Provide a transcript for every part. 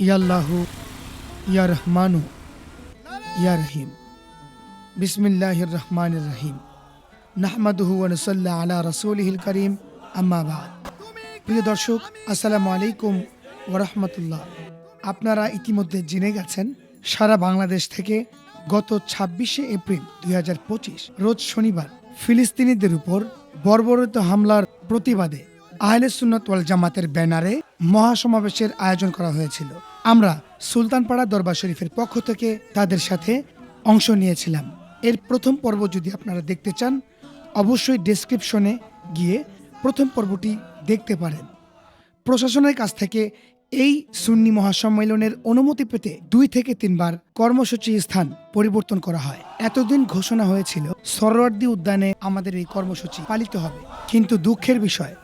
ইয়াল্লাহু ইয়া রহমানু ইয়া রহিম। বিসমিল্লাহির রহমানির রহিম। নাহমাদুহু ওয়া নুসাল্লি আলা রাসূলিহিল কারীম, আম্মা বাদ। প্রিয় দর্শক, আসসালামু আলাইকুম ওয়া রাহমাতুল্লাহ। আপনারা ইতিমধ্যে জেনে গেছেন, সারা বাংলাদেশ থেকে গত ২৬শে এপ্রিল ২০২৫ রোজ শনিবার ফিলিস্তিনিদের উপর বর্বরিত হামলার প্রতিবাদে আহলে সুন্নাত ওয়াল জামাতের ব্যানারে মহাসমাবেশের আয়োজন করা হয়েছিল। আমরা সুলতানপাড়া দরবার শরীফের পক্ষ থেকে তাদের সাথে অংশ নিয়েছিলাম। এর প্রথম পর্ব যদি আপনারা দেখতে চান, অবশ্যই ডেসক্রিপশনে গিয়ে প্রথম পর্বটি দেখতে পারেন। প্রশাসনের কাছ থেকে এই সুন্নি মহাসম্মেলনের অনুমতি পেতে ২ থেকে ৩ বার কর্মসূচি স্থান পরিবর্তন করা হয়। এতদিন ঘোষণা হয়েছিল সরওয়ার্দী উদ্যানে আমাদের এই কর্মসূচি পালিত হবে, কিন্তু দুঃখের বিষয়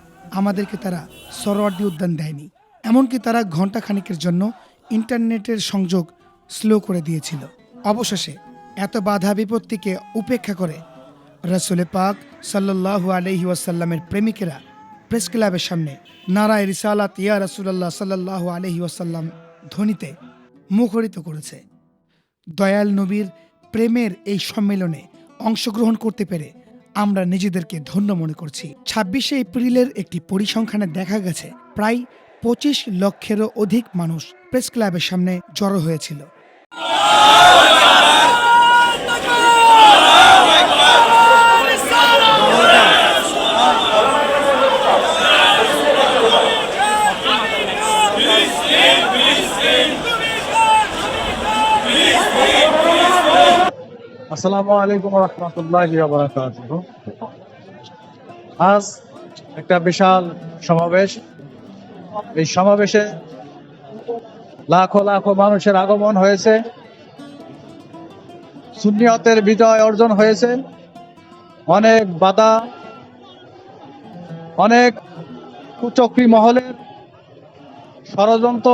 আমাদেরকে তারা সরওয়ার্দী উদ্যান দেয়নি। এমনকি তারা ঘন্টা খানিকের জন্য ইন্টারনেটের সংযোগ স্লো করে দিয়েছিল। অবশেষে এত বাধা বিপত্তিকে উপেক্ষা করে রাসূল পাক সাল্লাল্লাহু আলাইহি ওয়াসাল্লামের প্রেমিকেরা প্রেস ক্লাবের সামনে নারায়ে রিসালাত ইয়া রাসূলুল্লাহ সাল্লাল্লাহু আলাইহি ওয়াসাল্লাম ধ্বনিতে মুখরিত করেছে। দয়াল নবীর প্রেমের এই সম্মেলনে অংশগ্রহণ করতে পেরে আমরা নিজেদেরকে ধন্য মনে করছি। ২৬শে এপ্রিলের একটি পরিসংখ্যানে দেখা গেছে প্রায় ২৫ লক্ষেরও অধিক মানুষ প্রেস ক্লাবের সামনে জড়ো হয়েছিল। আসসালামু আলাইকুম ওয়া রাহমাতুল্লাহি ওয়া বারাকাতুহু। আজ একটা বিশাল সমাবেশ। এই সমাবেশে লাখো লাখো মানুষের আগমন হয়েছে। সুন্নিয়তের বিজয় অর্জন হয়েছে। অনেক বাধা, অনেক কুচক্রী মহলের ষড়যন্ত্র,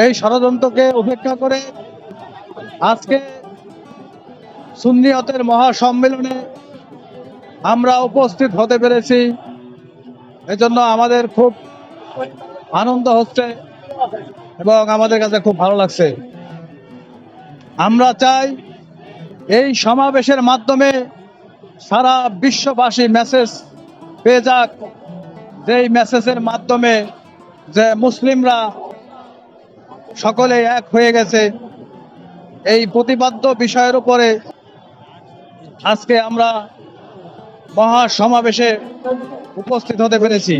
এই ষড়যন্ত্রকে উপেক্ষা করে আজকে সুন্নিয়তের মহাসম্মেলনে আমরা উপস্থিত হতে পেরেছি। এজন্য আমাদের খুব আনন্দ হচ্ছে এবং আমাদের কাছে খুব ভালো লাগছে। আমরা চাই এই সমাবেশের মাধ্যমে সারা বিশ্ববাসী মেসেজ পেয়ে যাক, যেই মেসেজের মাধ্যমে যে মুসলিমরা সকলে এক হয়ে গেছে। এই প্রতিপাদ্য বিষয়ের উপরে আজকে আমরা মহাসমাবেশে উপস্থিত হতে পেরেছি।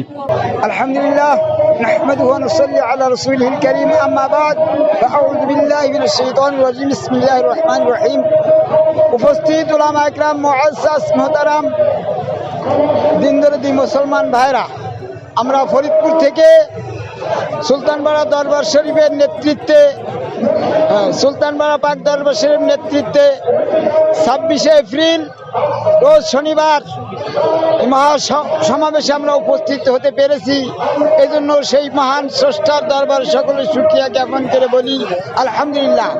আলহামদুলিল্লাহ, নাহমাদুহু ওয়া নুসাল্লি আলা রাসূলিহিল কারীম, আম্মা বাদ। আউযু বিল্লাহি মিনাশ শাইতানির রাজীম। বিসমিল্লাহির রহমানির রহিম। উপস্থিত উলামা ইকরাম, মুআজ্জাজ মুহতারাম, দিনদরদি মুসলমান ভাইরা, আমরা ফরিদপুর থেকে সুলতানপাড়া দরবার শরীফের নেতৃত্বে সুলতানপাড়া পাক দরবার শরীফের নেতৃত্বে ২৬শে এপ্রিল রোজ শনিবার সমাবেশে আমরা উপস্থিত হতে পেরেছি। এই জন্য সেই মহান স্রষ্টার দরবার সকলের শুকরিয়া জ্ঞাপন করে বলি আলহামদুলিল্লাহ।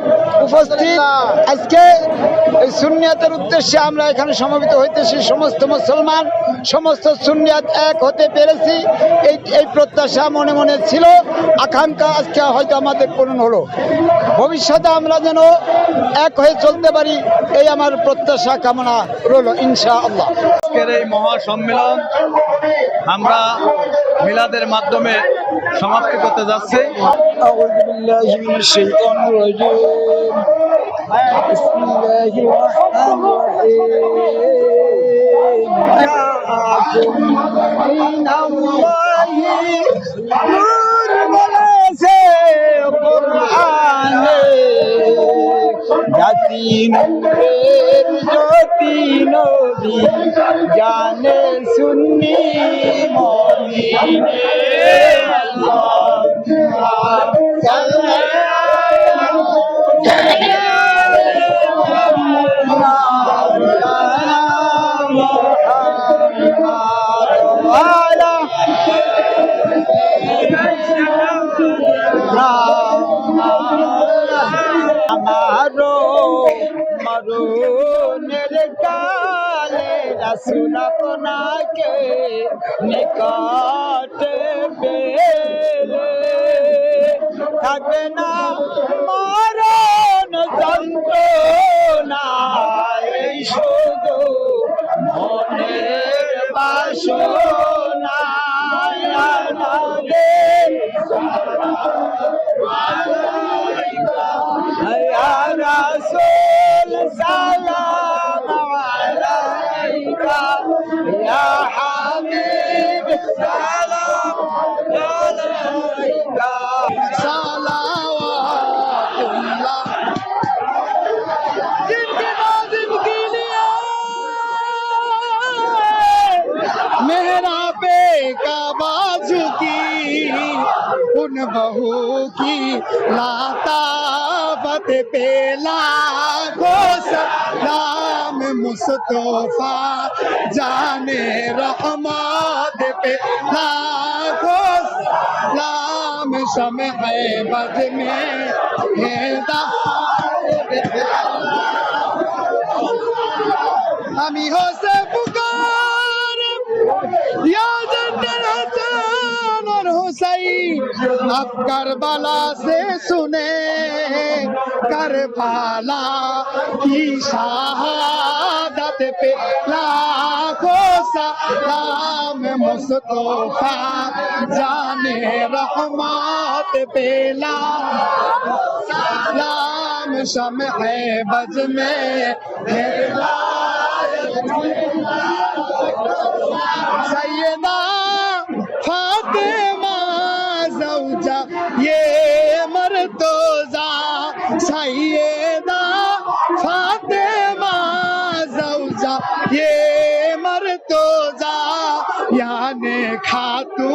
উপস্থিত আজকে এই সুন্নিয়তের উদ্দেশ্যে আমরা এখানে সমবেত হইতেছি। সমস্ত মুসলমান, সমস্ত সুন্নিয়ত এক হতে পেরেছি। এই প্রত্যাশা মনে মনে ছিল, আকাঙ্ক্ষা আজকে হয়তো আমাদের পূরণ হলো। ভবিষ্যতে আমরা যেন এক হয়ে চলতে পারি, এই আমার প্রত্যাশা কামনা রইল ইনশাআল্লাহ। আজকের এই মহাসম্মেলন আমরা মিলাদের মাধ্যমে সমাপ্তি করতে যাচ্ছি। আউযু বিল্লাহি মিনাশ শাইতানির রাজীম। বিসমিল্লাহির রহমানির রহিম। মিনাল্লাহি নূর বলেছে কোরআনে, জাতি নূরের জ্যোতি নবী জানে সুন্নি মুমিনে। আমারো মরণের কালে রাসূল আপনাকে নিকট পেলে, থাক হবে না মরণ যন্ত্রণা, এই শুধু মনের বাসনা। ইয়া রাসূল সালাম আলাইকা, ইয়া হাবিব সালাম আলাইকা, সালাওয়াতুল্লাহ जिनके नाज़िम के लिए मेहरा पे काबा झुकी, उन बहू की लाताबत पे लाखों सलाम, मुस्तफा जाने रहमत पे लाखों सलाम, शम्ह बद में আমি হোসে পুকার ইয়া জান্নাত হাসান और हुसैन, अब करबला से सुने करबला की शहादत पे लाखों सलाम, मुस्तफा जाने रहमत पे लाखों सलाम, शम्ह बज में सैयदा फातिमा ज़ौजा ये मर्तज़ा, सैयदा फातिमा ज़ौजा ये मर्तज़ा, याने खातू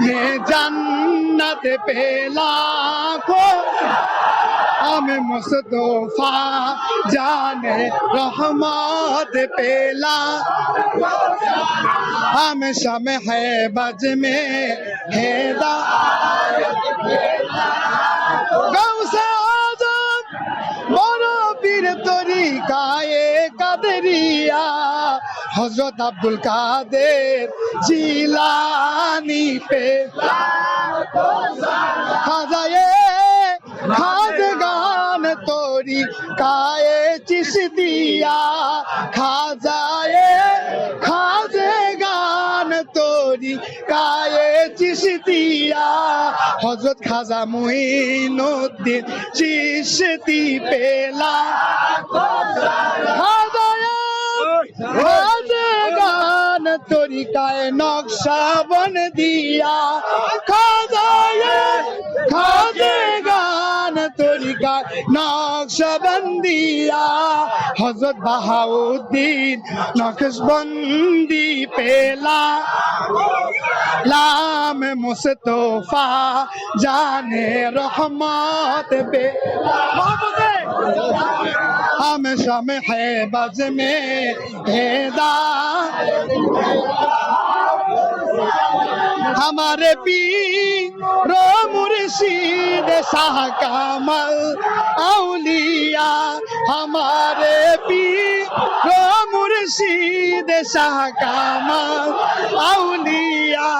ये जन्नत पे लाखों हमें मुस्तफा जाने रहमत पेला, हम शम्ह बज में हिदायत पेला। गौसे आज़म बड़ा पीर तरीक़ाए कदरिया, हज़रत अब्दुल कादिर जिलानी पे खाज़ाए खाजगान तोरी काए चिश्तिया, खाजाए खाजगान तोरी काए चिश्तिया, हजरत खाजा मुइनुद्दीन चिश्ती पेला, खाजाए खाजगान तोरी काए नक्शबन दिया, खाजाए खाजगान तरीका नक्शबंदिया, हजरत बहाउद्दीन नक्शबंदी पेला, लाम मुस्तफा जाने रहमत पे हम शम्ह बज में हिदायत, हमारे पीर मुर्शिद शाह कामल औलिया, हमारे पीर मुर्शिद शाह कामल औलिया,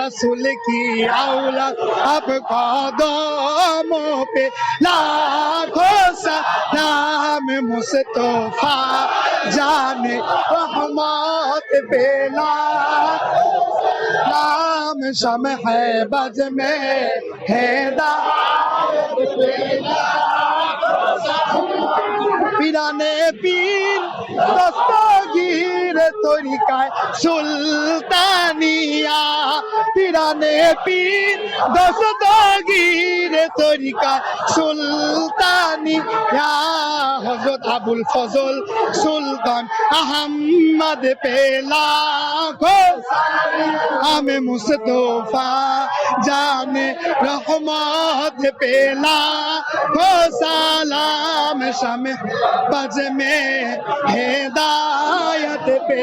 रसूल की औलाद अब कदमों पे लाखों सलाम, मुस्तफा जाने रहमत पे लाम, शम्ह बज में हिदायत पेला, पीराने पीर दस्तगीर तरीक़ाए सुल्तानिया, पीराने पीर दस्तगीर तरीक़ाए सुल्तानिया, हज़रत अबुल फजल सुल्तान अहमद पेला को हमें मुस्तफा जाने रहमत पेला को सलाम, शम्ह बज में हिदायत पे